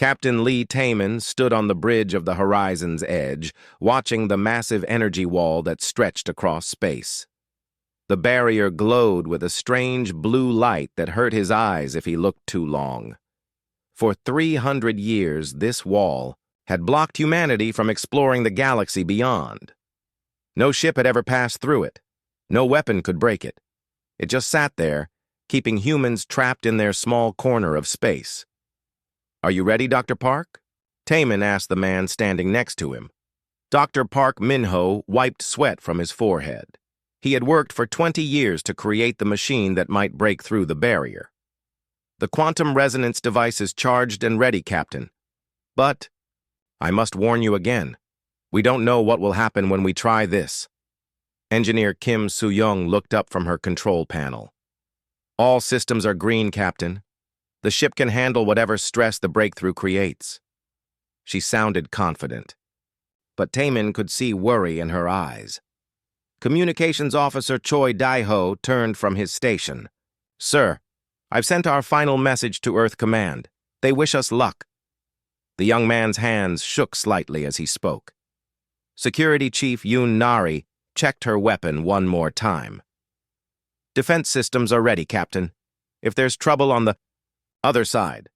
Captain Lee Taman stood on the bridge of the horizon's edge, watching the massive energy wall that stretched across space. The barrier glowed with a strange blue light that hurt his eyes if he looked too long. For 300 years, this wall had blocked humanity from exploring the galaxy beyond. No ship had ever passed through it. No weapon could break it. It just sat there, keeping humans trapped in their small corner of space. "Are you ready, Dr. Park?" Taman asked the man standing next to him. Dr. Park Minho wiped sweat from his forehead. He had worked for 20 years to create the machine that might break through the barrier. "The quantum resonance device is charged and ready, Captain. But I must warn you again. We don't know what will happen when we try this." Engineer Kim Soo-young looked up from her control panel. "All systems are green, Captain. The ship can handle whatever stress the breakthrough creates." She sounded confident, but Taman could see worry in her eyes. Communications Officer Choi Dai-ho turned from his station. "Sir, I've sent our final message to Earth Command. They wish us luck." The young man's hands shook slightly as he spoke. Security Chief Yoon Nari checked her weapon one more time. "Defense systems are ready, Captain. If there's trouble on the other side,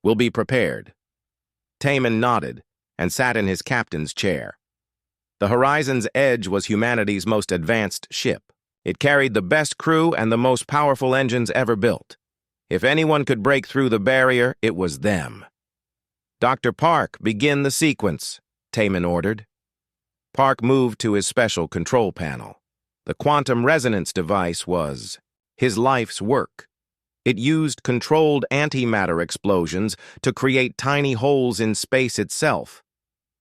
we'll be prepared." Taman nodded and sat in his captain's chair. The Horizon's Edge was humanity's most advanced ship. It carried the best crew and the most powerful engines ever built. If anyone could break through the barrier, it was them. "Dr. Park, begin the sequence," Taman ordered. Park moved to his special control panel. The quantum resonance device was his life's work. It used controlled antimatter explosions to create tiny holes in space itself.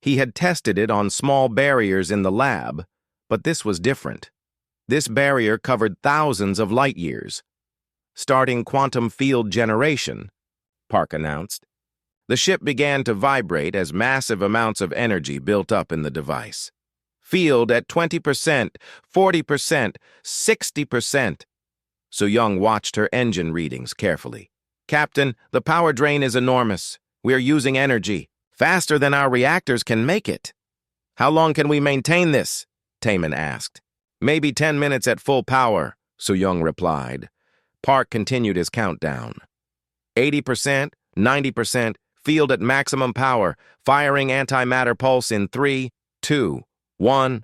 He had tested it on small barriers in the lab, but this was different. This barrier covered thousands of light years. "Starting quantum field generation," Park announced. The ship began to vibrate as massive amounts of energy built up in the device. "Field at 20%, 40%, 60%. So-young watched her engine readings carefully. "Captain, the power drain is enormous. We are using energy faster than our reactors can make it." "How long can we maintain this?" Taman asked. "Maybe 10 minutes at full power," So-young replied. Park continued his countdown. 80%, 90%, field at maximum power, firing antimatter pulse in 3, 2, 1.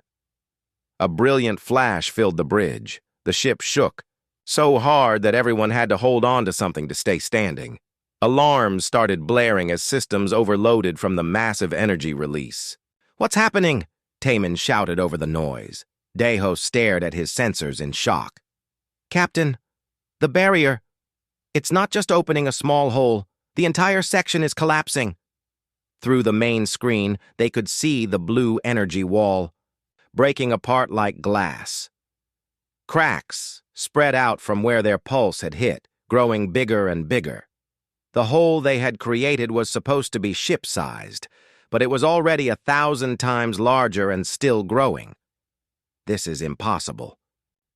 A brilliant flash filled the bridge. The ship shook, so hard that everyone had to hold on to something to stay standing. Alarms started blaring as systems overloaded from the massive energy release. "What's happening?" Taman shouted over the noise. Dai-ho stared at his sensors in shock. "Captain, the barrier. It's not just opening a small hole. The entire section is collapsing." Through the main screen, they could see the blue energy wall, breaking apart like glass. Cracks spread out from where their pulse had hit, growing bigger and bigger. The hole they had created was supposed to be ship-sized, but it was already 1,000 times larger and still growing. "This is impossible,"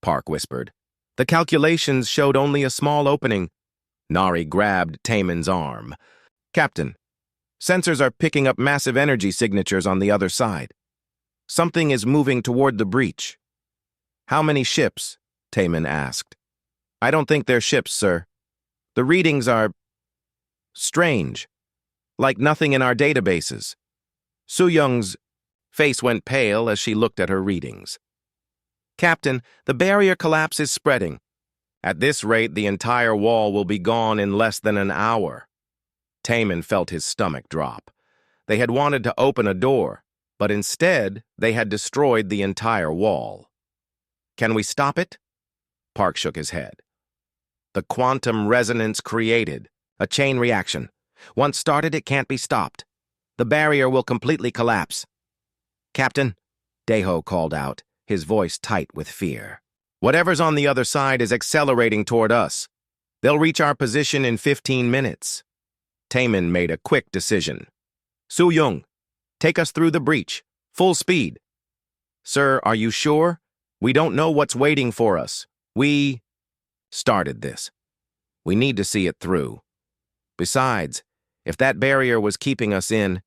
Park whispered. "The calculations showed only a small opening." Nari grabbed Taman's arm. "Captain, sensors are picking up massive energy signatures on the other side. Something is moving toward the breach." "How many ships?" Taman asked. "I don't think they're ships, sir. The readings are strange, like nothing in our databases." Soo-young's face went pale as she looked at her readings. "Captain, the barrier collapse is spreading. At this rate, the entire wall will be gone in less than an hour." Taman felt his stomach drop. They had wanted to open a door, but instead, they had destroyed the entire wall. "Can we stop it?" Park shook his head. "The quantum resonance created a chain reaction. Once started, it can't be stopped. The barrier will completely collapse." "Captain," Dai-ho called out, his voice tight with fear. "Whatever's on the other side is accelerating toward us. They'll reach our position in 15 minutes. Taman made a quick decision. "Soo-young, take us through the breach. Full speed." "Sir, are you sure? We don't know what's waiting for us. We started this. We need to see it through. Besides, If that barrier was keeping us in,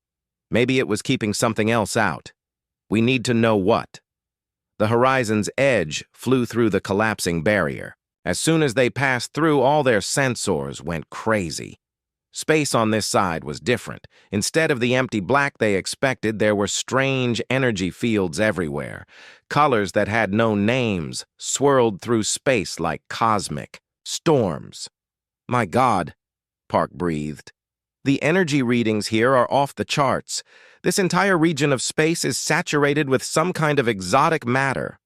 maybe it was keeping something else out. We need to know what. The horizon's edge flew through the collapsing barrier. As soon as they passed through, all their sensors went crazy. Space on this side was different. Instead of the empty black they expected, there were strange energy fields everywhere. Colors that had no names swirled through space like cosmic storms. My God, Park breathed. The energy readings here are off the charts. This entire region of space is saturated with some kind of exotic matter.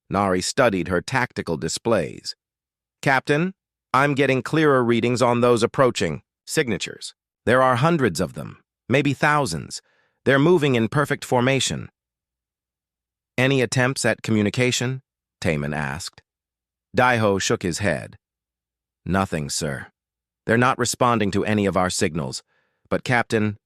Nari studied her tactical displays. Captain, I'm getting clearer readings on those approaching. Signatures. There are hundreds of them, maybe thousands. They're moving in perfect formation. Any attempts at communication? Taman asked. Daiho shook his head. Nothing, sir. They're not responding to any of our signals. But, Captain,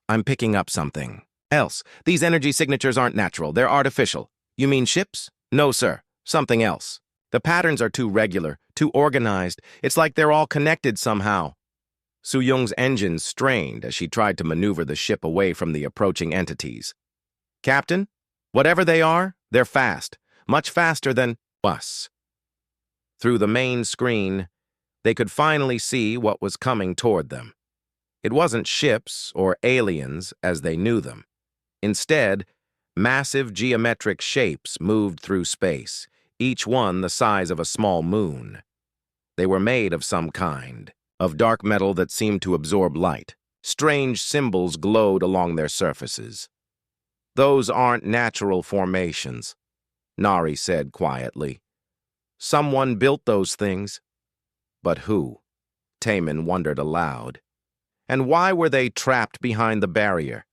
I'm picking up something else. These energy signatures aren't natural. They're artificial. You mean ships? No, sir. Something else. The patterns are too regular, too organized. It's like they're all connected somehow. Su-Young's engines strained as she tried to maneuver the ship away from the approaching entities. Captain, whatever they are, they're fast. Much faster than us. Through the main screen, they could finally see what was coming toward them. It wasn't ships or aliens as they knew them. Instead, massive geometric shapes moved through space, each one the size of a small moon. They were made of some kind, of dark metal that seemed to absorb light. Strange symbols glowed along their surfaces. Those aren't natural formations, Nari said quietly. Someone built those things. But who? Taman wondered aloud. And why were they trapped behind the barrier?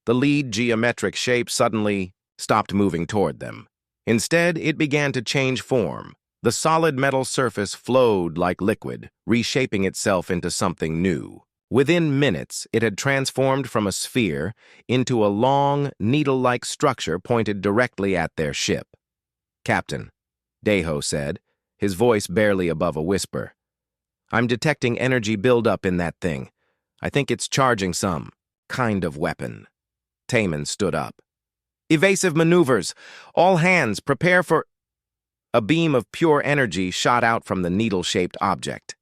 The lead geometric shape suddenly stopped moving toward them. Instead, it began to change form. The solid metal surface flowed like liquid, reshaping itself into something new. Within minutes, it had transformed from a sphere into a long, needle-like structure pointed directly at their ship. Captain, Daiho said, his voice barely above a whisper. I'm detecting energy buildup in that thing. I think it's charging some kind of weapon. Taman stood up. Evasive maneuvers. All hands, prepare for... A beam of pure energy shot out from the needle-shaped object.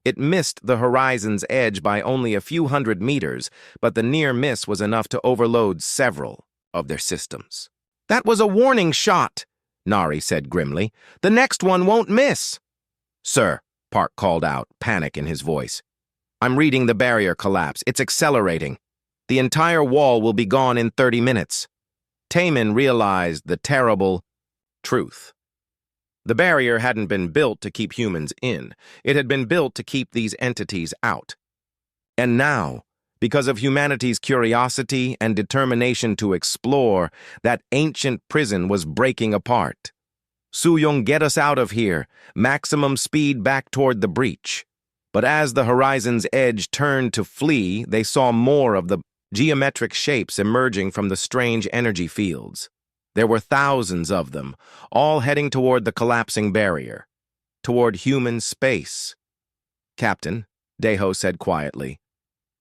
It missed the horizon's edge by only a few hundred meters, but the near miss was enough to overload several of their systems. That was a warning shot, Nari said grimly. The next one won't miss. Sir, Park called out, panic in his voice. I'm reading the barrier collapse. It's accelerating. The entire wall will be gone in 30 minutes. Taman realized the terrible truth. The barrier hadn't been built to keep humans in. It had been built to keep these entities out. And now, because of humanity's curiosity and determination to explore, that ancient prison was breaking apart. Su-Young, get us out of here. Maximum speed back toward the breach. But as the horizon's edge turned to flee, they saw more of the geometric shapes emerging from the strange energy fields. There were thousands of them, all heading toward the collapsing barrier, toward human space. Captain, Daiho said quietly,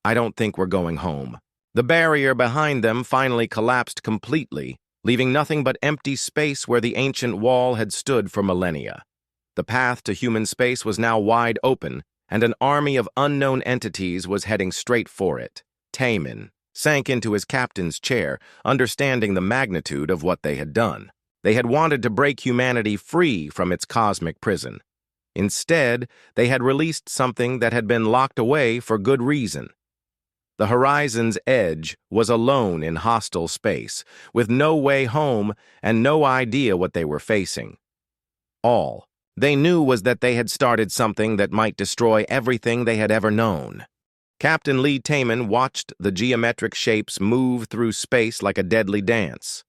I don't think we're going home. The barrier behind them finally collapsed completely, leaving nothing but empty space where the ancient wall had stood for millennia. The path to human space was now wide open, and an army of unknown entities was heading straight for it. Taman sank into his captain's chair, understanding the magnitude of what they had done. They had wanted to break humanity free from its cosmic prison. Instead, they had released something that had been locked away for good reason. The horizon's edge was alone in hostile space, with no way home and no idea what they were facing. All they knew was that they had started something that might destroy everything they had ever known. Captain Lee Taman watched the geometric shapes move through space like a deadly dance.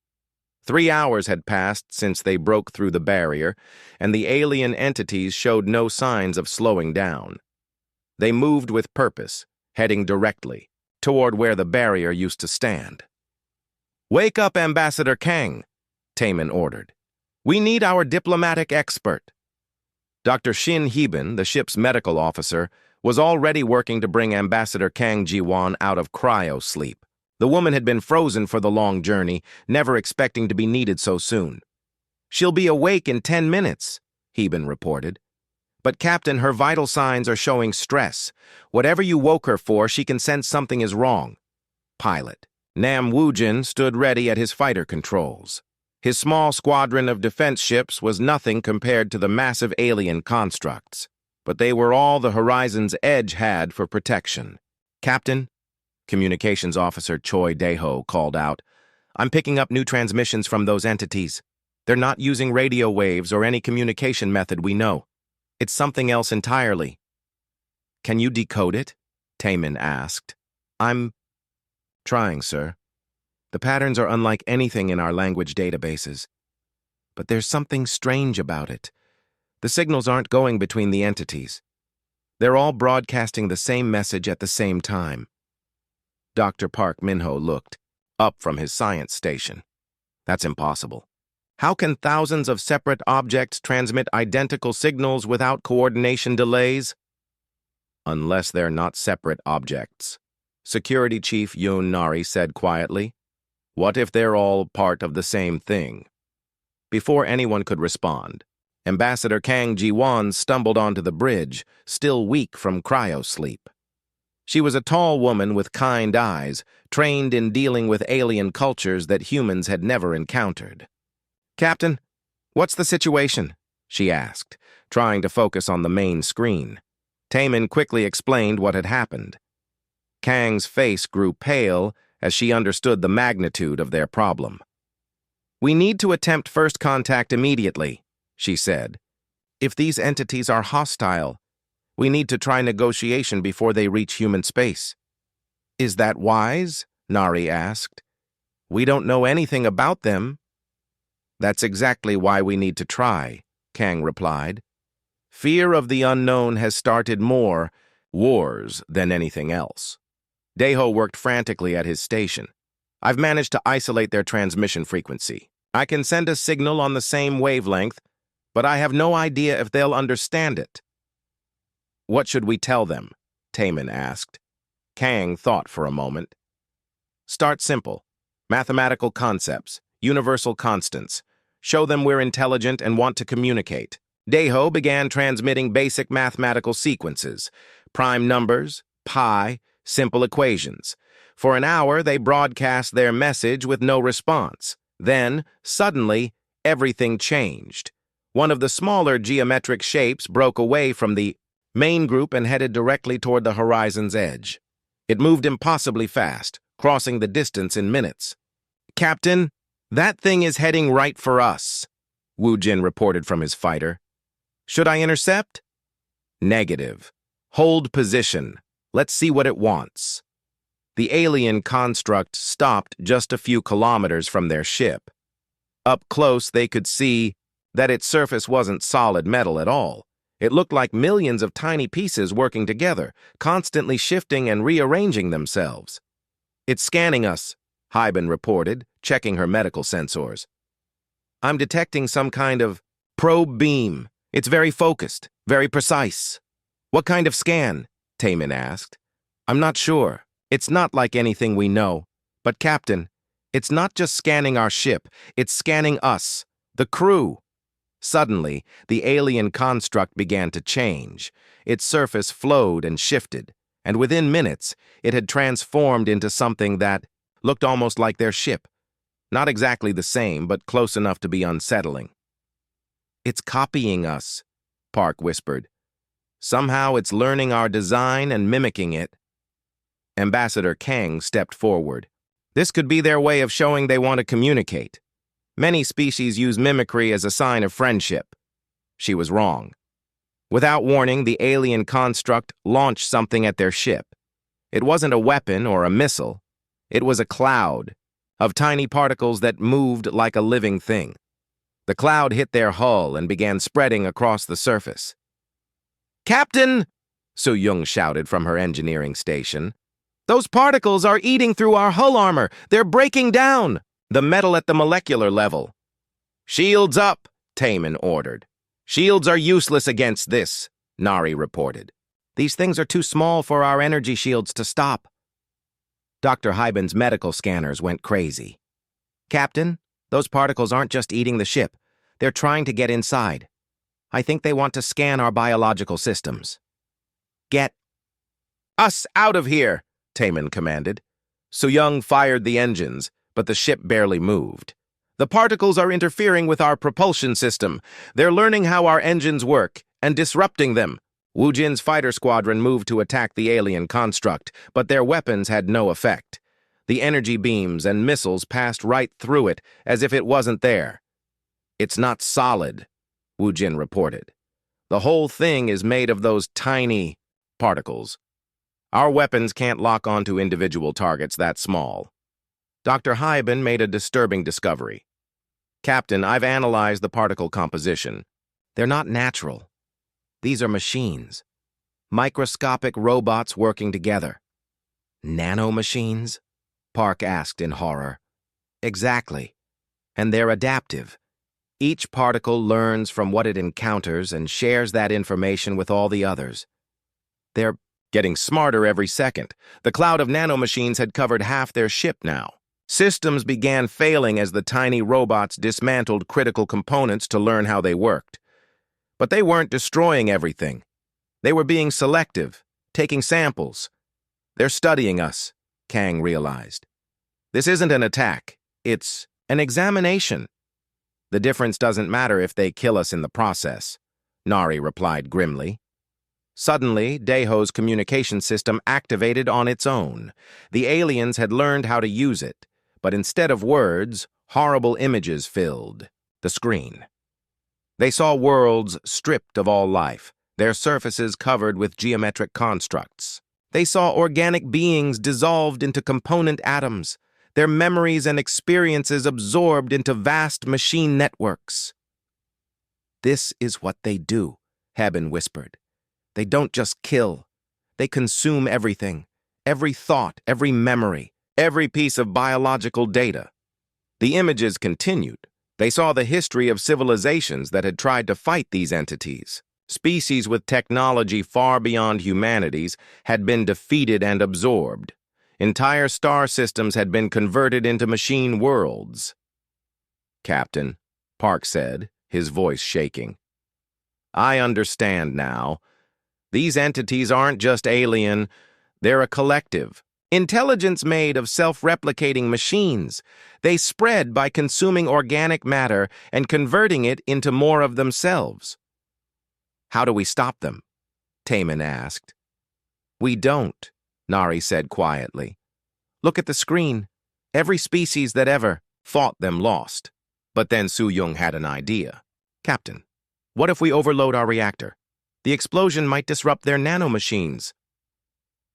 3 hours had passed since they broke through the barrier, and the alien entities showed no signs of slowing down. They moved with purpose, heading directly toward where the barrier used to stand. Wake up, Ambassador Kang, Taman ordered. We need our diplomatic expert. Dr. Shin Heben, the ship's medical officer, was already working to bring Ambassador Kang Ji-won out of cryo-sleep. The woman had been frozen for the long journey, never expecting to be needed so soon. "She'll be awake in 10 minutes, Heben reported. "But Captain, her vital signs are showing stress. Whatever you woke her for, she can sense something is wrong." Pilot Nam Woo-jin stood ready at his fighter controls. His small squadron of defense ships was nothing compared to the massive alien constructs, but they were all the Horizon's Edge had for protection. "Captain," Communications Officer Choi Dae-ho called out, "I'm picking up new transmissions from those entities. They're not using radio waves or any communication method we know. It's something else entirely." "Can you decode it?" Taemin asked. "I'm trying, sir. The patterns are unlike anything in our language databases. But there's something strange about it. The signals aren't going between the entities. They're all broadcasting the same message at the same time." Dr. Park Min-ho looked up from his science station. "That's impossible. How can thousands of separate objects transmit identical signals without coordination delays?" "Unless they're not separate objects," Security Chief Yoon Nari said quietly. "What if they're all part of the same thing?" Before anyone could respond, Ambassador Kang Ji-won stumbled onto the bridge, still weak from cryo-sleep. She was a tall woman with kind eyes, trained in dealing with alien cultures that humans had never encountered. "Captain, what's the situation?" she asked, trying to focus on the main screen. Taemin quickly explained what had happened. Kang's face grew pale as she understood the magnitude of their problem. "We need to attempt first contact immediately," she said. "If these entities are hostile, we need to try negotiation before they reach human space." "Is that wise?" Nari asked. "We don't know anything about them." "That's exactly why we need to try," Kang replied. "Fear of the unknown has started more wars than anything else." Dae-ho worked frantically at his station. "I've managed to isolate their transmission frequency. I can send a signal on the same wavelength, but I have no idea if they'll understand it." "What should we tell them?" Taemin asked. Kang thought for a moment. "Start simple. Mathematical concepts, universal constants. Show them we're intelligent and want to communicate." Dae-ho began transmitting basic mathematical sequences, prime numbers, pi, simple equations. For an hour, they broadcast their message with no response. Then, suddenly, everything changed. One of the smaller geometric shapes broke away from the main group and headed directly toward the horizon's edge. It moved impossibly fast, crossing the distance in minutes. "Captain, that thing is heading right for us," Woo-jin reported from his fighter. "Should I intercept?" "Negative. Hold position. Let's see what it wants." The alien construct stopped just a few kilometers from their ship. Up close, they could see that its surface wasn't solid metal at all. It looked like millions of tiny pieces working together, constantly shifting and rearranging themselves. "It's scanning us," Heben reported, checking her medical sensors. "I'm detecting some kind of probe beam. It's very focused, very precise." "What kind of scan?" Taemin asked. "I'm not sure. It's not like anything we know. But Captain, it's not just scanning our ship, it's scanning us, the crew." Suddenly, the alien construct began to change. Its surface flowed and shifted, and within minutes, it had transformed into something that looked almost like their ship. Not exactly the same, but close enough to be unsettling. "It's copying us," Park whispered. "Somehow it's learning our design and mimicking it." Ambassador Kang stepped forward. "This could be their way of showing they want to communicate. Many species use mimicry as a sign of friendship." She was wrong. Without warning, the alien construct launched something at their ship. It wasn't a weapon or a missile. It was a cloud of tiny particles that moved like a living thing. The cloud hit their hull and began spreading across the surface. "Captain!" So-young shouted from her engineering station. "Those particles are eating through our hull armor. They're breaking down the metal at the molecular level." "Shields up," Taemin ordered. "Shields are useless against this," Nari reported. These things are too small for our energy shields to stop. Dr. Hyben's medical scanners went crazy. Captain, those particles aren't just eating the ship. They're trying to get inside. I think they want to scan our biological systems. Get us out of here, Taman commanded. Young fired the engines, but the ship barely moved. The particles are interfering with our propulsion system. They're learning how our engines work and disrupting them. Wu Jin's fighter squadron moved to attack the alien construct, but their weapons had no effect. The energy beams and missiles passed right through it, as if it wasn't there. It's not solid, Wu Jin reported. The whole thing is made of those tiny particles. Our weapons can't lock onto individual targets that small. Dr. Hyben made a disturbing discovery. Captain, I've analyzed the particle composition. They're not natural. These are machines. Microscopic robots working together. Nanomachines? Park asked in horror. Exactly. And they're adaptive. Each particle learns from what it encounters and shares that information with all the others. They're getting smarter every second. The cloud of nanomachines had covered half their ship now. Systems began failing as the tiny robots dismantled critical components to learn how they worked. But they weren't destroying everything. They were being selective, taking samples. They're studying us, Kang realized. This isn't an attack. It's an examination. The difference doesn't matter if they kill us in the process, Nari replied grimly. Suddenly, Daeho's communication system activated on its own. The aliens had learned how to use it, but instead of words, horrible images filled the screen. They saw worlds stripped of all life, their surfaces covered with geometric constructs. They saw organic beings dissolved into component atoms, their memories and experiences absorbed into vast machine networks. This is what they do, Haben whispered. They don't just kill. They consume everything, every thought, every memory, every piece of biological data. The images continued. They saw the history of civilizations that had tried to fight these entities. Species with technology far beyond humanity's had been defeated and absorbed. Entire star systems had been converted into machine worlds. Captain, Park said, his voice shaking. I understand now. These entities aren't just alien, they're a collective. Intelligence made of self-replicating machines. They spread by consuming organic matter and converting it into more of themselves. How do we stop them? Taman asked. We don't, Nari said quietly. Look at the screen. Every species that ever fought them lost. But then Su-Yung had an idea. Captain, what if we overload our reactor? The explosion might disrupt their nanomachines.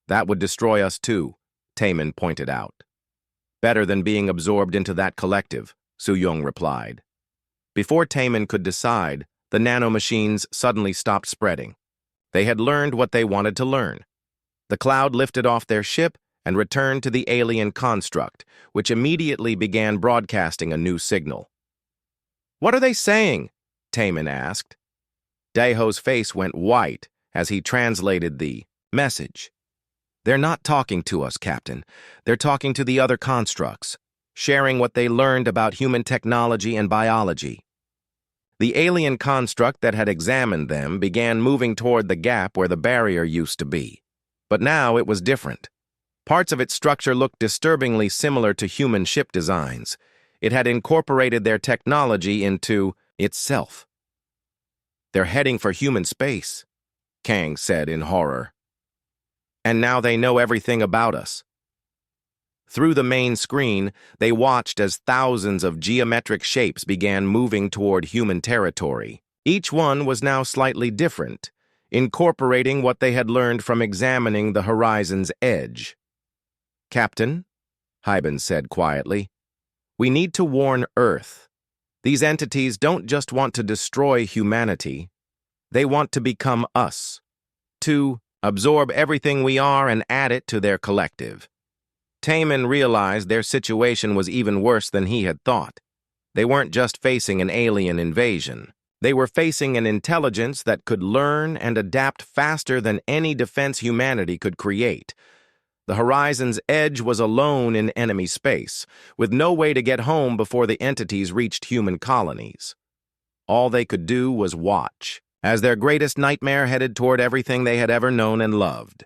That would destroy us too, Taman pointed out. Better than being absorbed into that collective, Su-Yung replied. Before Taman could decide, the nanomachines suddenly stopped spreading. They had learned what they wanted to learn. The cloud lifted off their ship and returned to the alien construct, which immediately began broadcasting a new signal. What are they saying? Taman asked. Daeho's face went white as he translated the message. They're not talking to us, Captain. They're talking to the other constructs, sharing what they learned about human technology and biology. The alien construct that had examined them began moving toward the gap where the barrier used to be. But now it was different. Parts of its structure looked disturbingly similar to human ship designs. It had incorporated their technology into itself. They're heading for human space, Kang said in horror. And now they know everything about us. Through the main screen, they watched as thousands of geometric shapes began moving toward human territory. Each one was now slightly different, incorporating what they had learned from examining the horizon's edge. Captain, Hyben said quietly, we need to warn Earth. These entities don't just want to destroy humanity. They want to become us, to absorb everything we are and add it to their collective. Taman realized their situation was even worse than he had thought. They weren't just facing an alien invasion. They were facing an intelligence that could learn and adapt faster than any defense humanity could create. The horizon's edge was alone in enemy space, with no way to get home before the entities reached human colonies. All they could do was watch, as their greatest nightmare headed toward everything they had ever known and loved.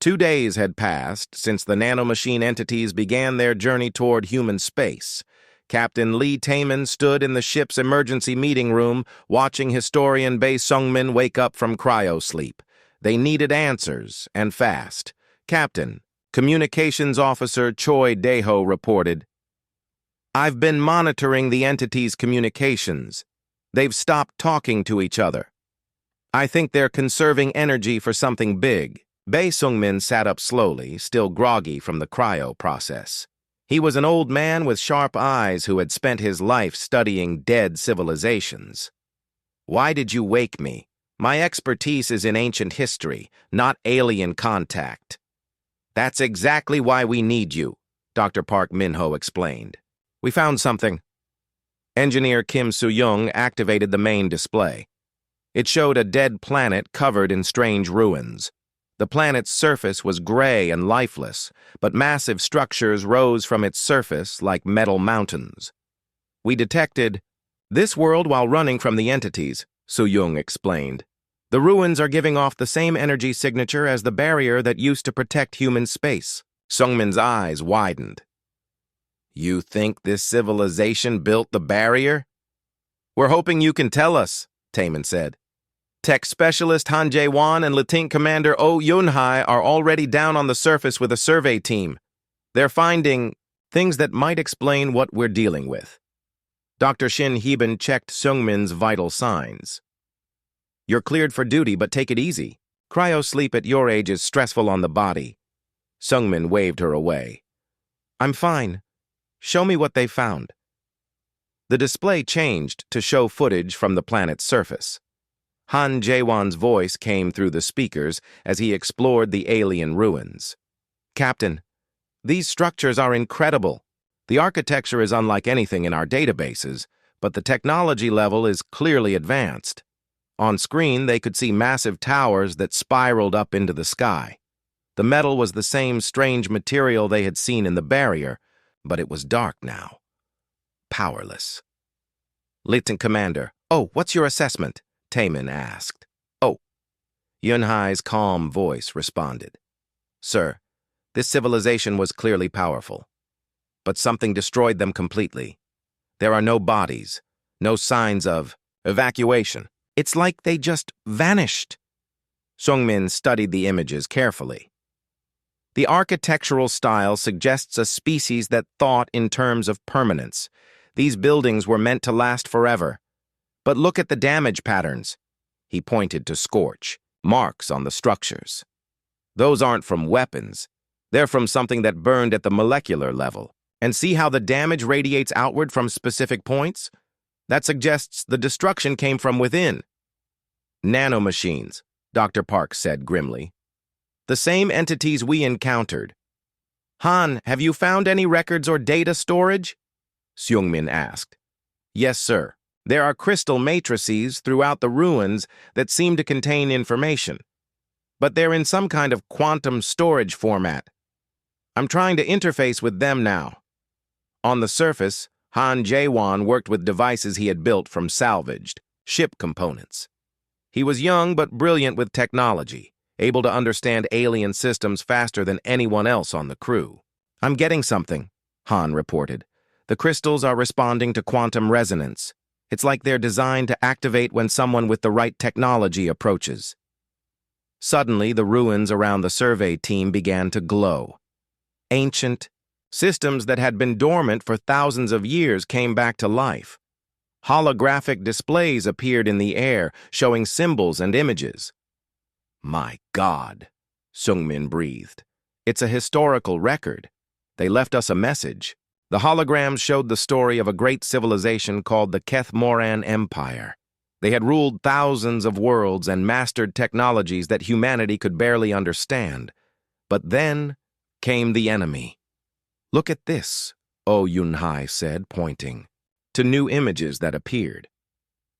2 days had passed since the nanomachine entities began their journey toward human space. Captain Lee Taman stood in the ship's emergency meeting room, watching historian Bae Sungmin wake up from cryo-sleep. They needed answers, and fast. Captain, Communications Officer Choi Daeho reported, "I've been monitoring the entities' communications. They've stopped talking to each other. I think they're conserving energy for something big." Bae Sungmin sat up slowly, still groggy from the cryo process. He was an old man with sharp eyes who had spent his life studying dead civilizations. "Why did you wake me? My expertise is in ancient history, not alien contact." "That's exactly why we need you," Dr. Park Min-ho explained. "We found something." Engineer Kim Soo-young activated the main display. It showed a dead planet covered in strange ruins. The planet's surface was gray and lifeless, but massive structures rose from its surface like metal mountains. "We detected this world while running from the entities," Soo-young explained. "The ruins are giving off the same energy signature as the barrier that used to protect human space." Sungmin's eyes widened. "You think this civilization built the barrier?" "We're hoping you can tell us," Taman said. "Tech Specialist Han Jae-won and Lieutenant Commander Oh Yun-hai are already down on the surface with a survey team. They're finding things that might explain what we're dealing with." Dr. Shin Heben checked Sungmin's vital signs. "You're cleared for duty, but take it easy. Cryo-sleep at your age is stressful on the body." Sungmin waved her away. "I'm fine. Show me what they found." The display changed to show footage from the planet's surface. Han Jae-won's voice came through the speakers as he explored the alien ruins. "Captain, these structures are incredible. The architecture is unlike anything in our databases, but the technology level is clearly advanced. On screen, they could see massive towers that spiraled up into the sky. The metal was the same strange material they had seen in the barrier, but it was dark now. Powerless. "Lieutenant Commander, what's your assessment?" Taman asked. Yun-hai's calm voice responded. "Sir, this civilization was clearly powerful, but something destroyed them completely. There are no bodies, no signs of evacuation. It's like they just vanished." Sungmin studied the images carefully. "The architectural style suggests a species that thought in terms of permanence. These buildings were meant to last forever. But look at the damage patterns." He pointed to scorch, marks on the structures. "Those aren't from weapons. They're from something that burned at the molecular level. And see how the damage radiates outward from specific points? That suggests the destruction came from within." "Nanomachines," Dr. Park said grimly. "The same entities we encountered." "Han, have you found any records or data storage?" Seungmin asked. "Yes, sir. There are crystal matrices throughout the ruins that seem to contain information, but they're in some kind of quantum storage format. I'm trying to interface with them now." On the surface, Han Jae-won worked with devices he had built from salvaged ship components. He was young but brilliant with technology, able to understand alien systems faster than anyone else on the crew. "I'm getting something," Han reported. "The crystals are responding to quantum resonance. It's like they're designed to activate when someone with the right technology approaches." Suddenly, the ruins around the survey team began to glow. Ancient systems that had been dormant for thousands of years came back to life. Holographic displays appeared in the air, showing symbols and images. "My God," Sungmin breathed. "It's a historical record. They left us a message." The holograms showed the story of a great civilization called the Keth Moran Empire. They had ruled thousands of worlds and mastered technologies that humanity could barely understand. But then came the enemy. "Look at this," Oh Yun-hai said, pointing to new images that appeared.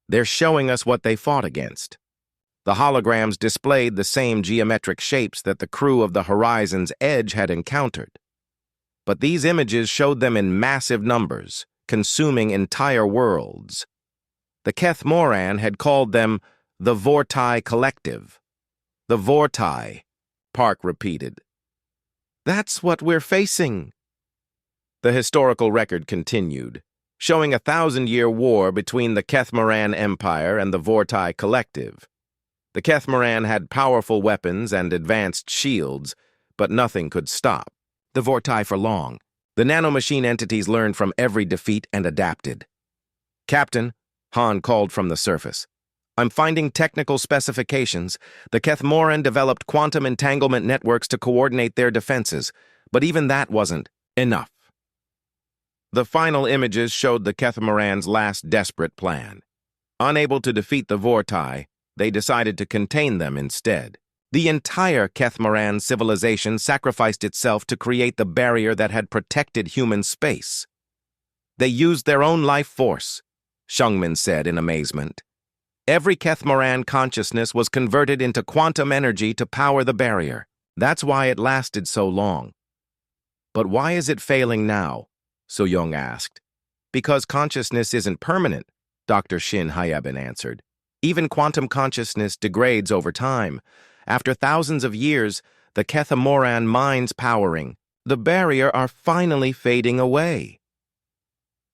They're showing us what they fought against. The holograms displayed the same geometric shapes that the crew of the Horizon's Edge had encountered. But these images showed them in massive numbers, consuming entire worlds. The Keth Moran had called them the Vortai Collective. The Vortai, Park repeated. That's what we're facing. The historical record continued, showing a 1,000-year war between the Keth Moran Empire and the Vortai Collective. The Keth Moran had powerful weapons and advanced shields, but nothing could stop the Vortai for long. The nanomachine entities learned from every defeat and adapted. Captain, Han called from the surface. I'm finding technical specifications. The Keth Moran developed quantum entanglement networks to coordinate their defenses, but even that wasn't enough. The final images showed the Keth Moran's last desperate plan. Unable to defeat the Vortai, they decided to contain them instead. The entire Keth Moran civilization sacrificed itself to create the barrier that had protected human space. They used their own life force, Shungmin said in amazement. Every Keth Moran consciousness was converted into quantum energy to power the barrier. That's why it lasted so long. But why is it failing now? So-young asked. Because consciousness isn't permanent, Dr. Shin Hyebin answered. Even quantum consciousness degrades over time. After thousands of years, the Keth Moran minds powering the barrier are finally fading away.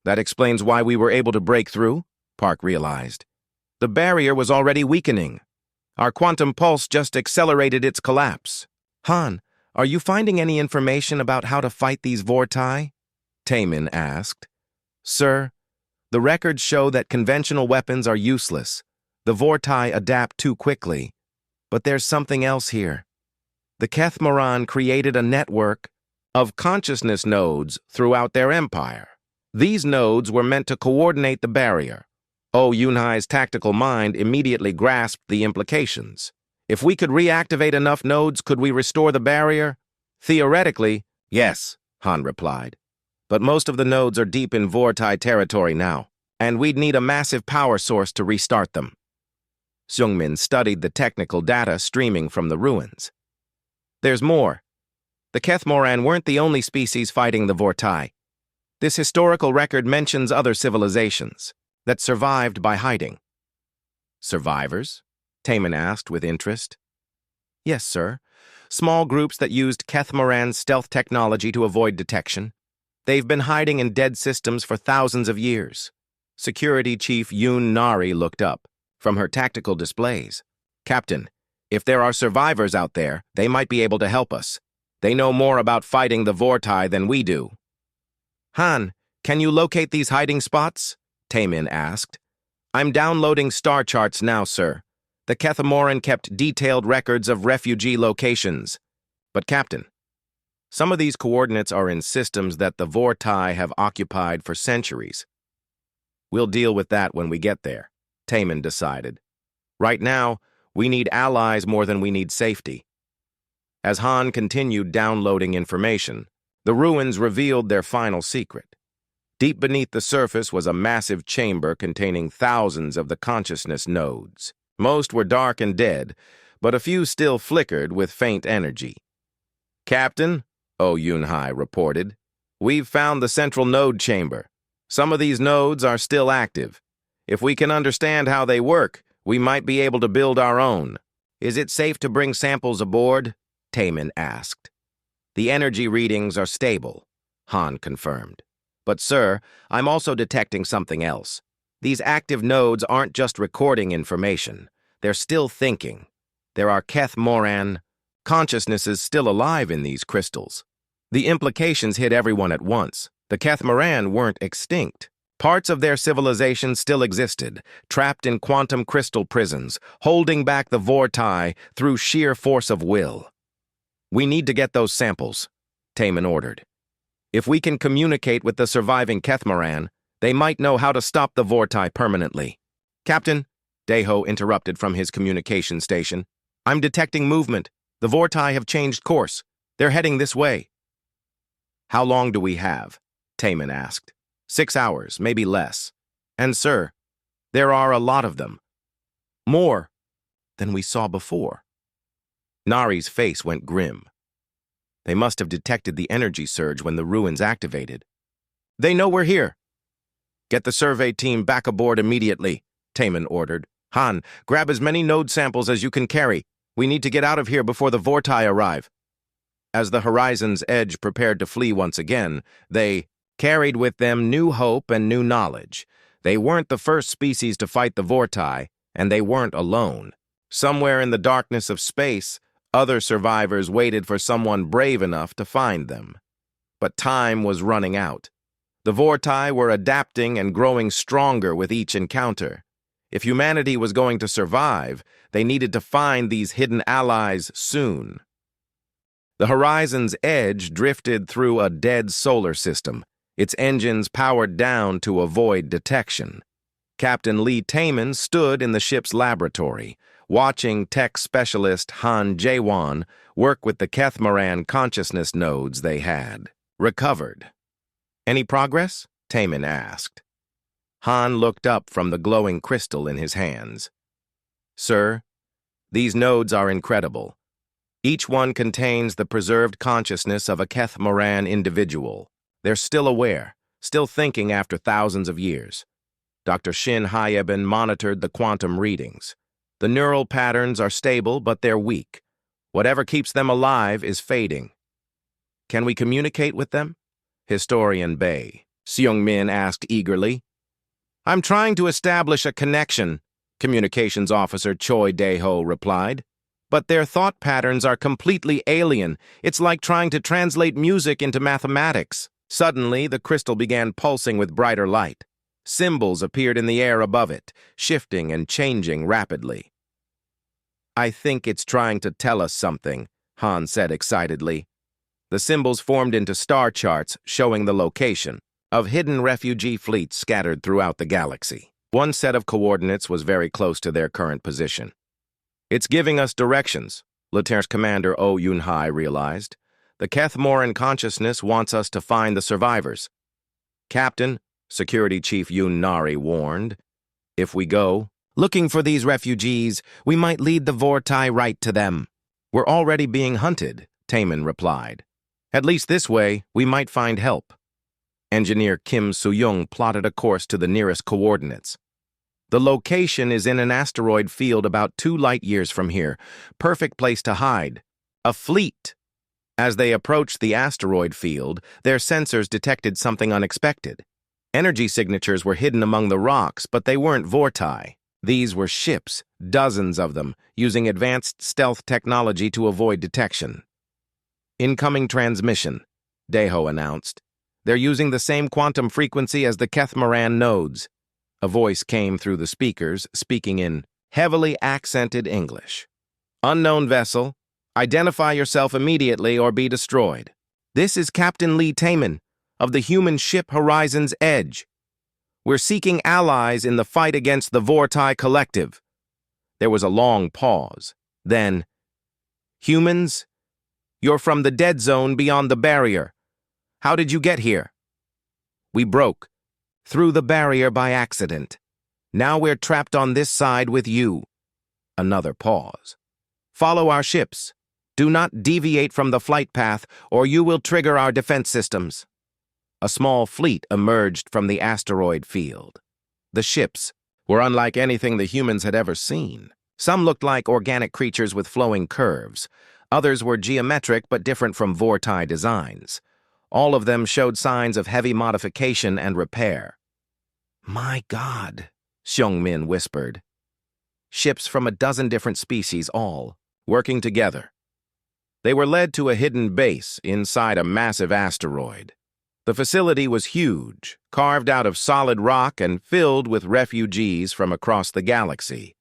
That explains why we were able to break through, Park realized. The barrier was already weakening. Our quantum pulse just accelerated its collapse. Han, are you finding any information about how to fight these Vortai? Taemin asked. Sir, the records show that conventional weapons are useless. The Vortai adapt too quickly. But there's something else here. The Keth Moran created a network of consciousness nodes throughout their empire. These nodes were meant to coordinate the barrier. Oh Yunhai's tactical mind immediately grasped the implications. If we could reactivate enough nodes, could we restore the barrier? Theoretically, yes, Han replied. But most of the nodes are deep in Vortai territory now, and we'd need a massive power source to restart them. Seungmin studied the technical data streaming from the ruins. There's more. The Keth Moran weren't the only species fighting the Vortai. This historical record mentions other civilizations that survived by hiding. Survivors? Taemin asked with interest. Yes, sir. Small groups that used Keth Moran's stealth technology to avoid detection. They've been hiding in dead systems for thousands of years. Security Chief Yoon Nari looked up from her tactical displays. Captain, if there are survivors out there, they might be able to help us. They know more about fighting the Vortai than we do. Han, can you locate these hiding spots? Taemin asked. I'm downloading star charts now, sir. The Keth Moran kept detailed records of refugee locations. But Captain, some of these coordinates are in systems that the Vortai have occupied for centuries. We'll deal with that when we get there, Taemin decided. Right now, we need allies more than we need safety. As Han continued downloading information, the ruins revealed their final secret. Deep beneath the surface was a massive chamber containing thousands of the consciousness nodes. Most were dark and dead, but a few still flickered with faint energy. Captain, Oh Yunhai reported, we've found the central node chamber. Some of these nodes are still active. If we can understand how they work, we might be able to build our own. Is it safe to bring samples aboard? Taemin asked. The energy readings are stable, Han confirmed. But sir, I'm also detecting something else. These active nodes aren't just recording information. They're still thinking. There are Keth Moran consciousnesses still alive in these crystals. The implications hit everyone at once. The Keth Moran weren't extinct. Parts of their civilization still existed, trapped in quantum crystal prisons, holding back the Vortai through sheer force of will. We need to get those samples, Taemin ordered. If we can communicate with the surviving Keth Moran, they might know how to stop the Vortai permanently. Captain, Daeho interrupted from his communication station. I'm detecting movement. The Vortai have changed course. They're heading this way. How long do we have? Taemin asked. 6 hours, maybe less. And sir, There are a lot of them. More than we saw before. Nari's face went grim. They must have detected the energy surge when the ruins activated. They know we're here. Get the survey team back aboard immediately, Taman ordered. Han, grab as many node samples as you can carry. We need to get out of here before the Vortai arrive. As the Horizon's Edge prepared to flee once again, they carried with them new hope and new knowledge. They weren't the first species to fight the Vortai, and they weren't alone. Somewhere in the darkness of space, other survivors waited for someone brave enough to find them. But time was running out. The Vortai were adapting and growing stronger with each encounter. If humanity was going to survive, they needed to find these hidden allies soon. The Horizon's Edge drifted through a dead solar system, its engines powered down to avoid detection. Captain Lee Taman stood in the ship's laboratory, watching tech specialist Han Jaewon work with the Kethmaran consciousness nodes they had recovered. Any progress? Taman asked. Han looked up from the glowing crystal in his hands. Sir, these nodes are incredible. Each one contains the preserved consciousness of a Kethmaran individual. They're still aware, still thinking after thousands of years. Dr. Shin Hyeben monitored the quantum readings. The neural patterns are stable, but they're weak. Whatever keeps them alive is fading. Can we communicate with them? Historian Bei, Seung-min asked eagerly. I'm trying to establish a connection, Communications Officer Choi Dae-ho replied. But their thought patterns are completely alien. It's like trying to translate music into mathematics. Suddenly, the crystal began pulsing with brighter light. Symbols appeared in the air above it, shifting and changing rapidly. I think it's trying to tell us something, Han said excitedly. The symbols formed into star charts showing the location of hidden refugee fleets scattered throughout the galaxy. One set of coordinates was very close to their current position. It's giving us directions, Lieutenant Commander Oh Yun-hai realized. The Kethmoran consciousness wants us to find the survivors. Captain, Security Chief Yun Nari warned, if we go looking for these refugees, we might lead the Vortai right to them. We're already being hunted, Taman replied. At least this way, we might find help. Engineer Kim Soo-young plotted a course to the nearest coordinates. The location is in an asteroid field about 2 light-years from here. Perfect place to hide. A fleet. As they approached the asteroid field, their sensors detected something unexpected. Energy signatures were hidden among the rocks, but they weren't Vortai. These were ships, dozens of them, using advanced stealth technology to avoid detection. Incoming transmission, Dae-ho announced. They're using the same quantum frequency as the Kethmaran nodes. A voice came through the speakers, speaking in heavily accented English. Unknown vessel, identify yourself immediately or be destroyed. This is Captain Lee Taman of the human ship Horizon's Edge. We're seeking allies in the fight against the Vortai Collective. There was a long pause. Then, humans, you're from the dead zone beyond the barrier. How did you get here? We broke through the barrier by accident. Now we're trapped on this side with you. Another pause. Follow our ships. Do not deviate from the flight path, or you will trigger our defense systems. A small fleet emerged from the asteroid field. The ships were unlike anything the humans had ever seen. Some looked like organic creatures with flowing curves. Others were geometric but different from Vortai designs. All of them showed signs of heavy modification and repair. My God, Seung-min whispered. Ships from a dozen different species, all working together. They were led to a hidden base inside a massive asteroid. The facility was huge, carved out of solid rock and filled with refugees from across the galaxy.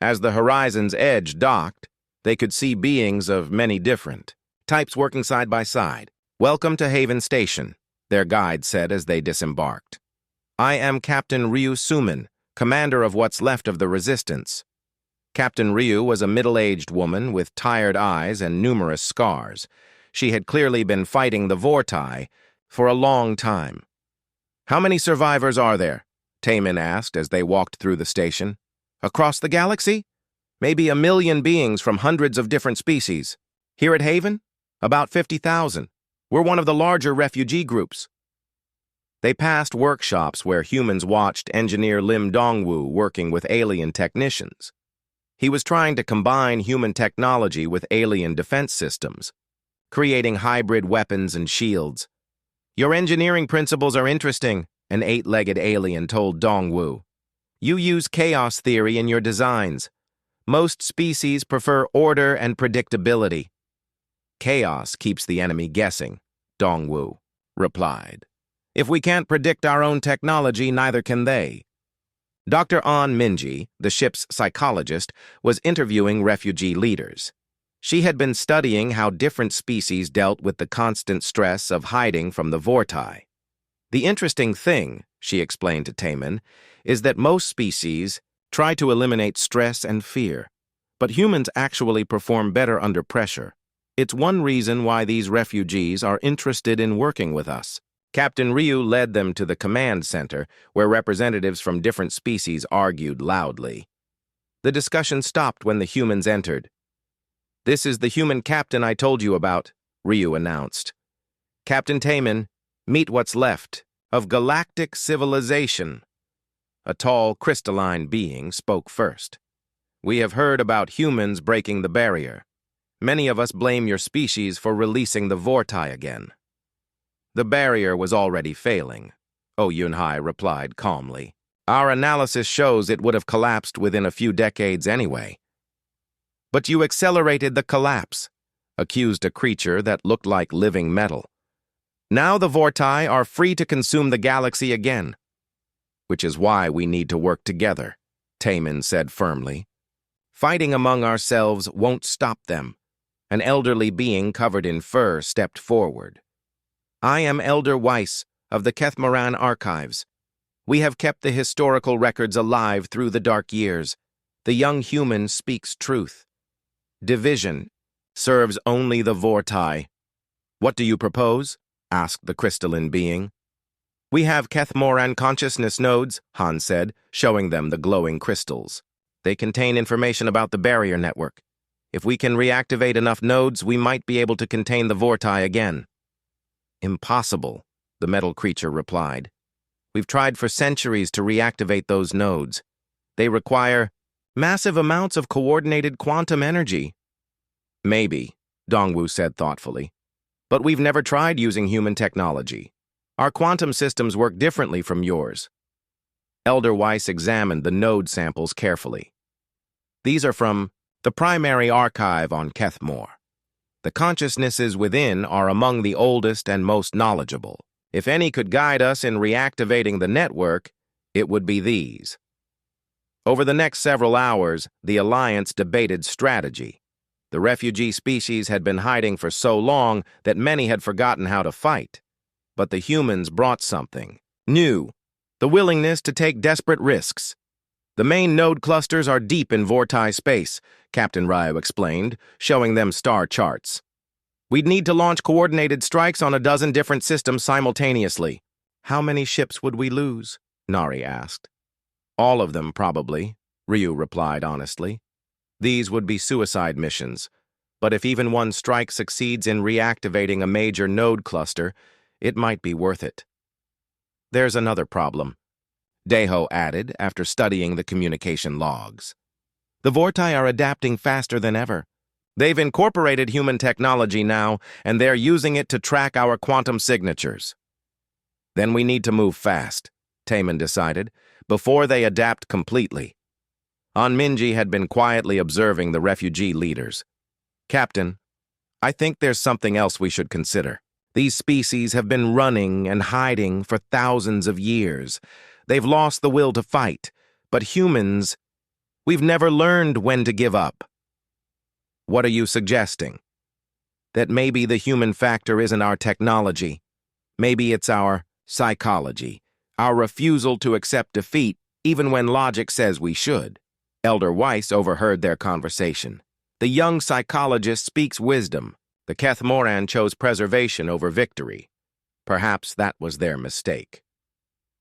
As the Horizon's Edge docked, they could see beings of many different types working side by side. Welcome to Haven Station, their guide said as they disembarked. I am Captain Ryu Suman, commander of what's left of the Resistance. Captain Ryu was a middle-aged woman with tired eyes and numerous scars. She had clearly been fighting the Vortai for a long time. How many survivors are there? Taman asked as they walked through the station. Across the galaxy? Maybe 1 million beings from hundreds of different species. Here at Haven? About 50,000. We're one of the larger refugee groups. They passed workshops where humans watched engineer Lim Dongwu working with alien technicians. He was trying to combine human technology with alien defense systems, creating hybrid weapons and shields. Your engineering principles are interesting, an 8-legged alien told Dongwu. You use chaos theory in your designs. Most species prefer order and predictability. Chaos keeps the enemy guessing, Dongwu replied. If we can't predict our own technology, neither can they. Dr. An Minji, the ship's psychologist, was interviewing refugee leaders. She had been studying how different species dealt with the constant stress of hiding from the Vortai. The interesting thing, she explained to Taman, is that most species try to eliminate stress and fear, but humans actually perform better under pressure. It's one reason why these refugees are interested in working with us. Captain Ryu led them to the command center, where representatives from different species argued loudly. The discussion stopped when the humans entered. This is the human captain I told you about, Ryu announced. Captain Taman, meet what's left of galactic civilization. A tall, crystalline being spoke first. We have heard about humans breaking the barrier. Many of us blame your species for releasing the Vortai again. The barrier was already failing, Oh Yunhai replied calmly. Our analysis shows it would have collapsed within a few decades anyway. But you accelerated the collapse, accused a creature that looked like living metal. Now the Vortai are free to consume the galaxy again. Which is why we need to work together, Taman said firmly. Fighting among ourselves won't stop them. An elderly being covered in fur stepped forward. I am Elder Weiss of the Kethmoran Archives. We have kept the historical records alive through the dark years. The young human speaks truth. Division serves only the Vortai. What do you propose? Asked the crystalline being. We have Kethmoran consciousness nodes, Han said, showing them the glowing crystals. They contain information about the barrier network. If we can reactivate enough nodes, we might be able to contain the Vortai again. Impossible, the metal creature replied. We've tried for centuries to reactivate those nodes. They require massive amounts of coordinated quantum energy. Maybe, Dongwu said thoughtfully. But we've never tried using human technology. Our quantum systems work differently from yours. Elder Weiss examined the node samples carefully. These are from the primary archive on Kethmor. The consciousnesses within are among the oldest and most knowledgeable. If any could guide us in reactivating the network, it would be these. Over the next several hours, the Alliance debated strategy. The refugee species had been hiding for so long that many had forgotten how to fight. But the humans brought something new, the willingness to take desperate risks. The main node clusters are deep in Vortai space, Captain Ryu explained, showing them star charts. We'd need to launch coordinated strikes on a dozen different systems simultaneously. How many ships would we lose? Nari asked. All of them, probably, Ryu replied honestly. These would be suicide missions, but if even one strike succeeds in reactivating a major node cluster, it might be worth it. There's another problem, Deho added after studying the communication logs. The Vortai are adapting faster than ever. They've incorporated human technology now, and they're using it to track our quantum signatures. Then we need to move fast, Taman decided, before they adapt completely. An Minji had been quietly observing the refugee leaders. Captain, I think there's something else we should consider. These species have been running and hiding for thousands of years. They've lost the will to fight, but humans, we've never learned when to give up. What are you suggesting? That maybe the human factor isn't our technology. Maybe it's our psychology, our refusal to accept defeat even when logic says we should. Elder Weiss overheard their conversation. The young psychologist speaks wisdom. The Kethmoran chose preservation over victory. Perhaps that was their mistake.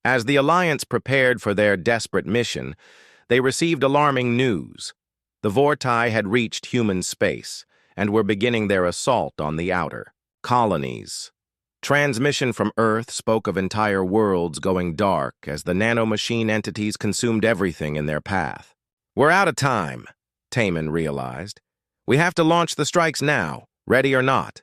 As the Alliance prepared for their desperate mission, they received alarming news. The Vortai had reached human space and were beginning their assault on the outer colonies. Transmission from Earth spoke of entire worlds going dark as the nanomachine entities consumed everything in their path. "We're out of time," Taman realized. "We have to launch the strikes now, ready or not."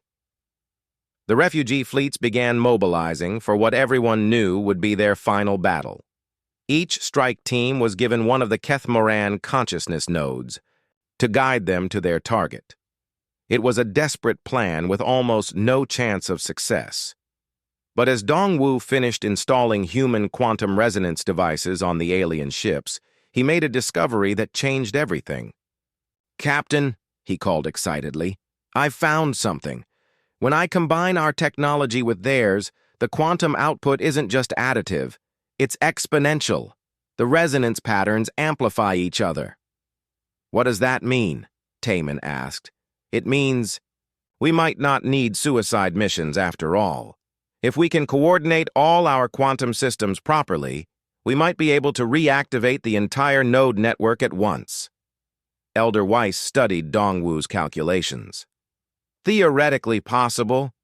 The refugee fleets began mobilizing for what everyone knew would be their final battle. Each strike team was given one of the Keth-Moran consciousness nodes to guide them to their target. It was a desperate plan with almost no chance of success. But as Dongwu finished installing human quantum resonance devices on the alien ships, he made a discovery that changed everything. "Captain," he called excitedly, "I've found something. When I combine our technology with theirs, the quantum output isn't just additive, it's exponential. The resonance patterns amplify each other." "What does that mean?" Taman asked. "It means we might not need suicide missions after all. If we can coordinate all our quantum systems properly, we might be able to reactivate the entire node network at once." Elder Weiss studied Dongwu's calculations. "Theoretically possible,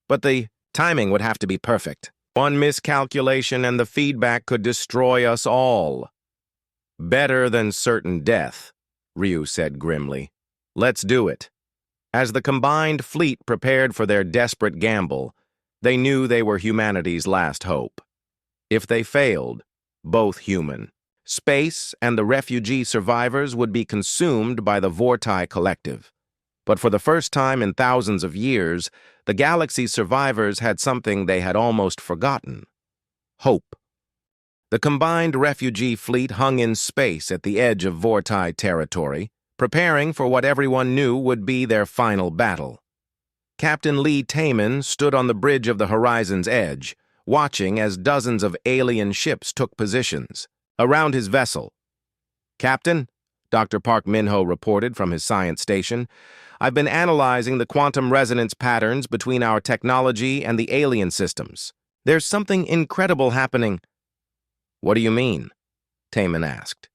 but the timing would have to be perfect. One miscalculation and the feedback could destroy us all." "Better than certain death," Ryu said grimly. "Let's do it." As the combined fleet prepared for their desperate gamble, they knew they were humanity's last hope. If they failed, both human, space, and the refugee survivors would be consumed by the Vortai Collective. But for the first time in thousands of years, the galaxy's survivors had something they had almost forgotten: hope. The combined refugee fleet hung in space at the edge of Vortai territory, preparing for what everyone knew would be their final battle. Captain Lee Taman stood on the bridge of the horizon's edge, watching as dozens of alien ships took positions around his vessel. "Captain," Dr. Park Minho reported from his science station, "I've been analyzing the quantum resonance patterns between our technology and the alien systems. There's something incredible happening." "What do you mean?" Taman asked.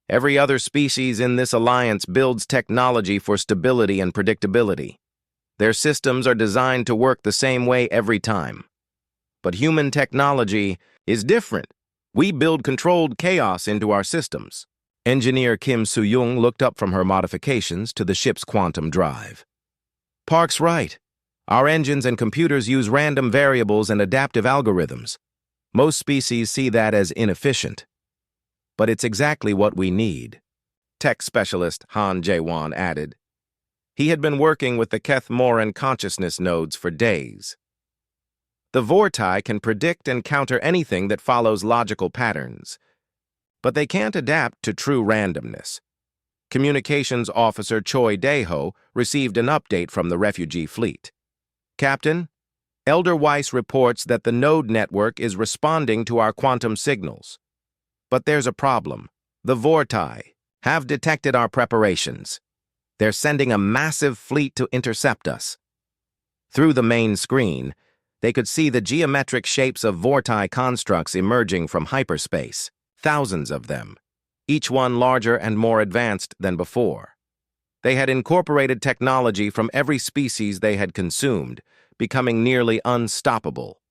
"Every other species in this alliance builds technology for stability and predictability. Their systems are designed to work the same way every time. But human technology is different. We build controlled chaos into our systems." Engineer Kim Soo-young looked up from her modifications to the ship's quantum drive. "Park's right. Our engines and computers use random variables and adaptive algorithms. Most species see that as inefficient. But it's exactly what we need," tech specialist Han Jae-won added. He had been working with the Keth-Moran consciousness nodes for days. The Vortai can predict and counter anything that follows logical patterns, but they can't adapt to true randomness. Communications Officer Choi Dae-ho received an update from the refugee fleet. "Captain, Elder Weiss reports that the node network is responding to our quantum signals. But there's a problem. The Vortai have detected our preparations. They're sending a massive fleet to intercept us." Through the main screen, they could see the geometric shapes of Vortai constructs emerging from hyperspace, thousands of them, each one larger and more advanced than before. They had incorporated technology from every species they had consumed, becoming nearly unstoppable.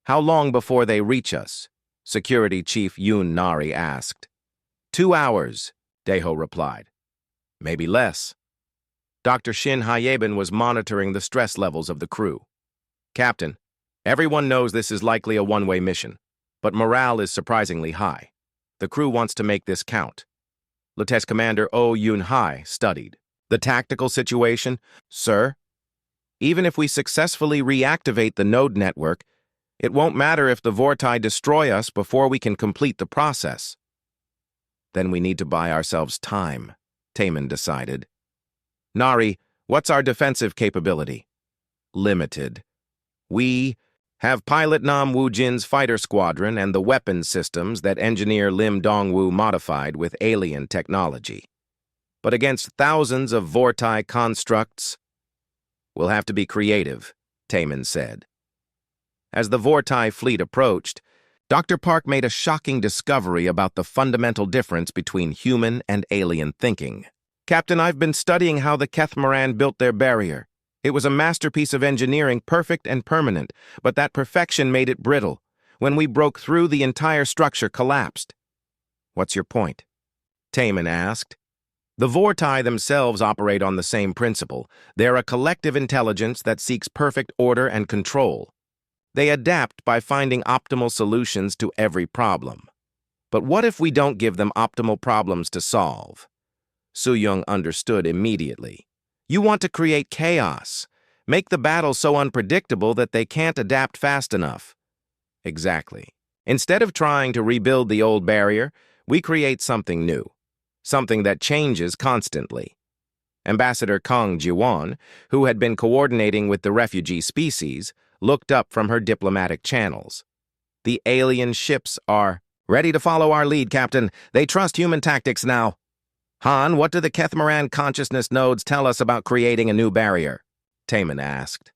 "How long before they reach us?" Security Chief Yoon Nari asked. 2 hours, Dae-ho replied. "Maybe less." Dr. Shin Hyeben was monitoring the stress levels of the crew. "Captain, everyone knows this is likely a one-way mission, but morale is surprisingly high. The crew wants to make this count." Lieutenant Commander Oh Yoon-hai studied. "The tactical situation, sir? Even if we successfully reactivate the node network, it won't matter if the Vortai destroy us before we can complete the process." "Then we need to buy ourselves time," Taman decided. "Nari, what's our defensive capability?" "Limited. We have pilot Nam Woo-jin's fighter squadron and the weapons systems that engineer Lim Dong-woo modified with alien technology. But against thousands of Vortai constructs, we'll have to be creative," Taman said. As the Vortai fleet approached, Dr. Park made a shocking discovery about the fundamental difference between human and alien thinking. Captain, I've been studying how the Kethmoran built their barrier. It was a masterpiece of engineering, perfect and permanent, but that perfection made it brittle. When we broke through, the entire structure collapsed. What's your point? Taman asked. The Vortai themselves operate on the same principle. They're a collective intelligence that seeks perfect order and control. They adapt by finding optimal solutions to every problem. But what if we don't give them optimal problems to solve? Su-young understood immediately. You want to create chaos. Make the battle so unpredictable that they can't adapt fast enough. Exactly. Instead of trying to rebuild the old barrier, we create something new. Something that changes constantly. Ambassador Kong Jiwon, who had been coordinating with the refugee species, looked up from her diplomatic channels. The alien ships are ready to follow our lead, Captain. They trust human tactics now. Han, what do the Kethmoran consciousness nodes tell us about creating a new barrier? Taman asked.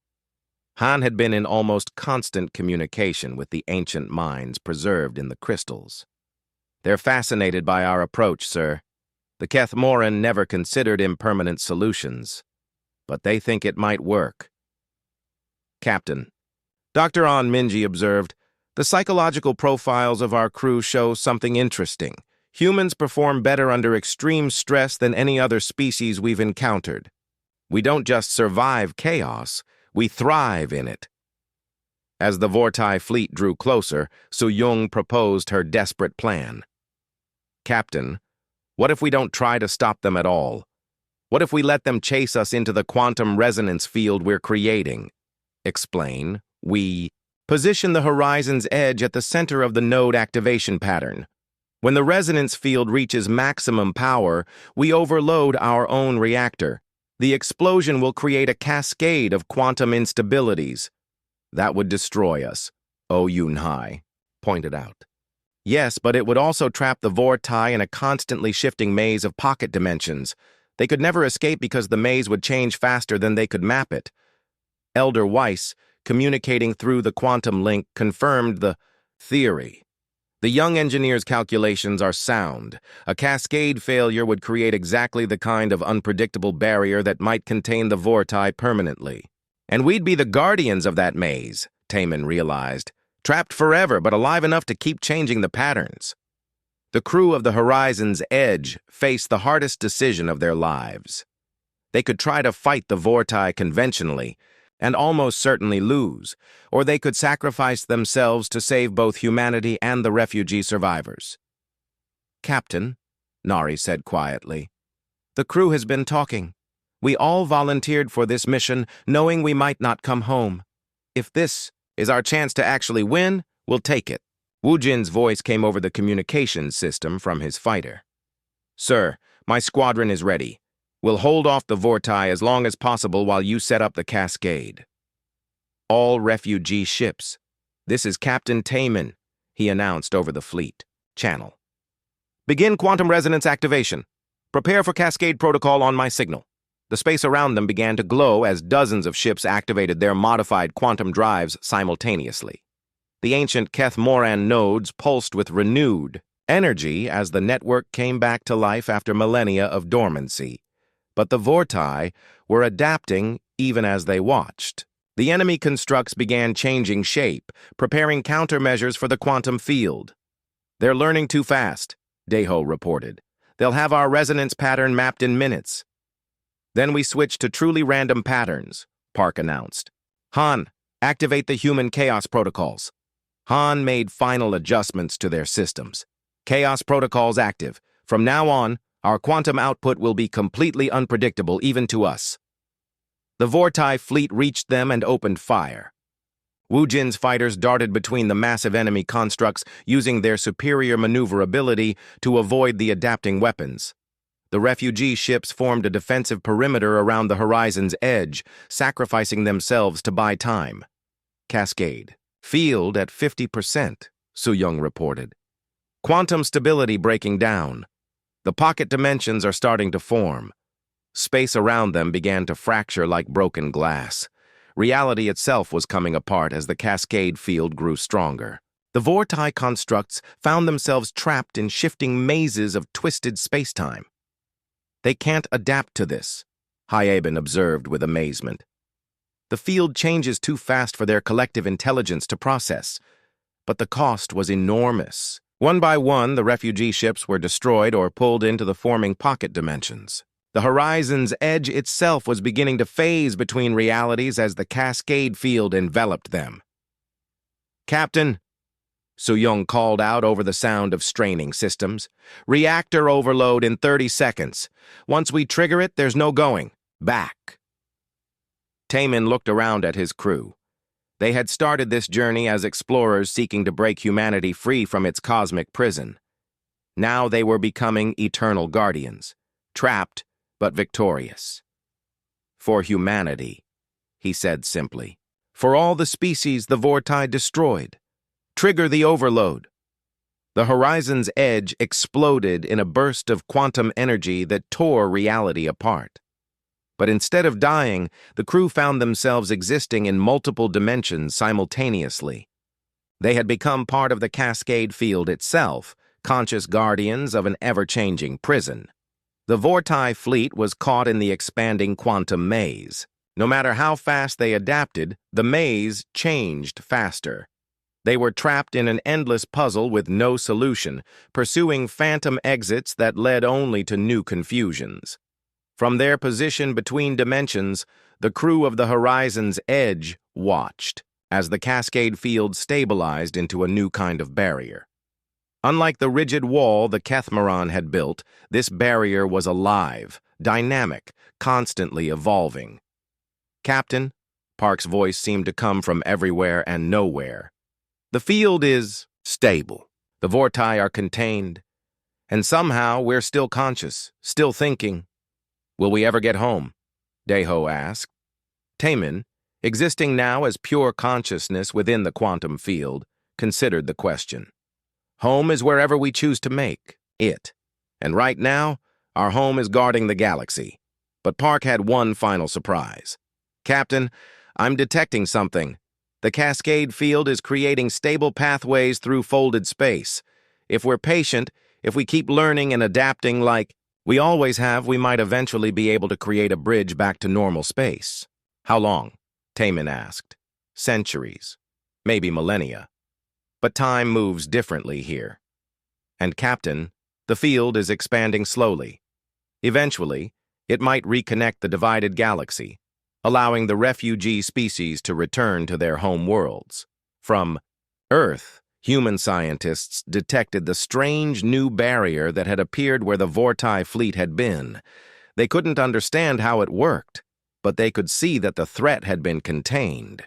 Han had been in almost constant communication with the ancient minds preserved in the crystals. They're fascinated by our approach, sir. The Kethmoran never considered impermanent solutions, but they think it might work. Captain, Dr. An Minji observed, the psychological profiles of our crew show something interesting. Humans perform better under extreme stress than any other species we've encountered. We don't just survive chaos, we thrive in it. As the Vortai fleet drew closer, Su-young proposed her desperate plan. Captain, what if we don't try to stop them at all? What if we let them chase us into the quantum resonance field we're creating? Explain, we position the horizon's edge at the center of the node activation pattern. When the resonance field reaches maximum power, we overload our own reactor. The explosion will create a cascade of quantum instabilities. That would destroy us, Oh Yunhai pointed out. Yes, but it would also trap the Vortai in a constantly shifting maze of pocket dimensions. They could never escape because the maze would change faster than they could map it. Elder Weiss, communicating through the quantum link, confirmed the theory. The young engineer's calculations are sound. A cascade failure would create exactly the kind of unpredictable barrier that might contain the Vortai permanently. And we'd be the guardians of that maze, Taman realized. Trapped forever, but alive enough to keep changing the patterns. The crew of the Horizon's Edge faced the hardest decision of their lives. They could try to fight the Vortai conventionally, and almost certainly lose, or they could sacrifice themselves to save both humanity and the refugee survivors. Captain, Nari said quietly, the crew has been talking. We all volunteered for this mission, knowing we might not come home. If this is our chance to actually win, we'll take it. Wu Jin's voice came over the communications system from his fighter. Sir, my squadron is ready. We'll hold off the Vortai as long as possible while you set up the cascade. All refugee ships. This is Captain Taman, he announced over the fleet channel. Begin quantum resonance activation. Prepare for cascade protocol on my signal. The space around them began to glow as dozens of ships activated their modified quantum drives simultaneously. The ancient Kethmoran nodes pulsed with renewed energy as the network came back to life after millennia of dormancy. But the Vortai were adapting even as they watched. The enemy constructs began changing shape, preparing countermeasures for the quantum field. They're learning too fast, Deho reported. They'll have our resonance pattern mapped in minutes. Then we switched to truly random patterns, Park announced. Han, activate the human chaos protocols. Han made final adjustments to their systems. Chaos protocols active. From now on, our quantum output will be completely unpredictable even to us. The Vortai fleet reached them and opened fire. Wu Jin's fighters darted between the massive enemy constructs using their superior maneuverability to avoid the adapting weapons. The refugee ships formed a defensive perimeter around the horizon's edge, sacrificing themselves to buy time. Cascade. Field at 50%, Su-young reported. Quantum stability breaking down. The pocket dimensions are starting to form. Space around them began to fracture like broken glass. Reality itself was coming apart as the cascade field grew stronger. The Vortai constructs found themselves trapped in shifting mazes of twisted spacetime. They can't adapt to this, Hyeben observed with amazement. The field changes too fast for their collective intelligence to process, but the cost was enormous. One by one, the refugee ships were destroyed or pulled into the forming pocket dimensions. The horizon's edge itself was beginning to phase between realities as the cascade field enveloped them. "Captain," Soo-young called out over the sound of straining systems, "reactor overload in 30 seconds. Once we trigger it, there's no going back." Taemin looked around at his crew. They had started this journey as explorers seeking to break humanity free from its cosmic prison. Now they were becoming eternal guardians, trapped but victorious. "For humanity," he said simply. "For all the species the Vortai destroyed. Trigger the overload." The horizon's edge exploded in a burst of quantum energy that tore reality apart. But instead of dying, the crew found themselves existing in multiple dimensions simultaneously. They had become part of the cascade field itself, conscious guardians of an ever-changing prison. The Vortai fleet was caught in the expanding quantum maze. No matter how fast they adapted, the maze changed faster. They were trapped in an endless puzzle with no solution, pursuing phantom exits that led only to new confusions. From their position between dimensions, the crew of the Horizon's Edge watched as the cascade field stabilized into a new kind of barrier. Unlike the rigid wall the Kethmaron had built, this barrier was alive, dynamic, constantly evolving. "Captain," Park's voice seemed to come from everywhere and nowhere, "the field is stable. The Vortai are contained. And somehow we're still conscious, still thinking." "Will we ever get home?" Daeho asked. Taemin, existing now as pure consciousness within the quantum field, considered the question. "Home is wherever we choose to make it. And right now, our home is guarding the galaxy." But Park had one final surprise. "Captain, I'm detecting something. The cascade field is creating stable pathways through folded space. If we're patient, if we keep learning and adapting like we always have, we might eventually be able to create a bridge back to normal space." "How long?" Taemin asked. "Centuries. Maybe millennia. But time moves differently here. And Captain, the field is expanding slowly. Eventually, it might reconnect the divided galaxy, allowing the refugee species to return to their home worlds. From Earth, human scientists detected the strange new barrier that had appeared where the Vortai fleet had been. They couldn't understand how it worked, but they could see that the threat had been contained.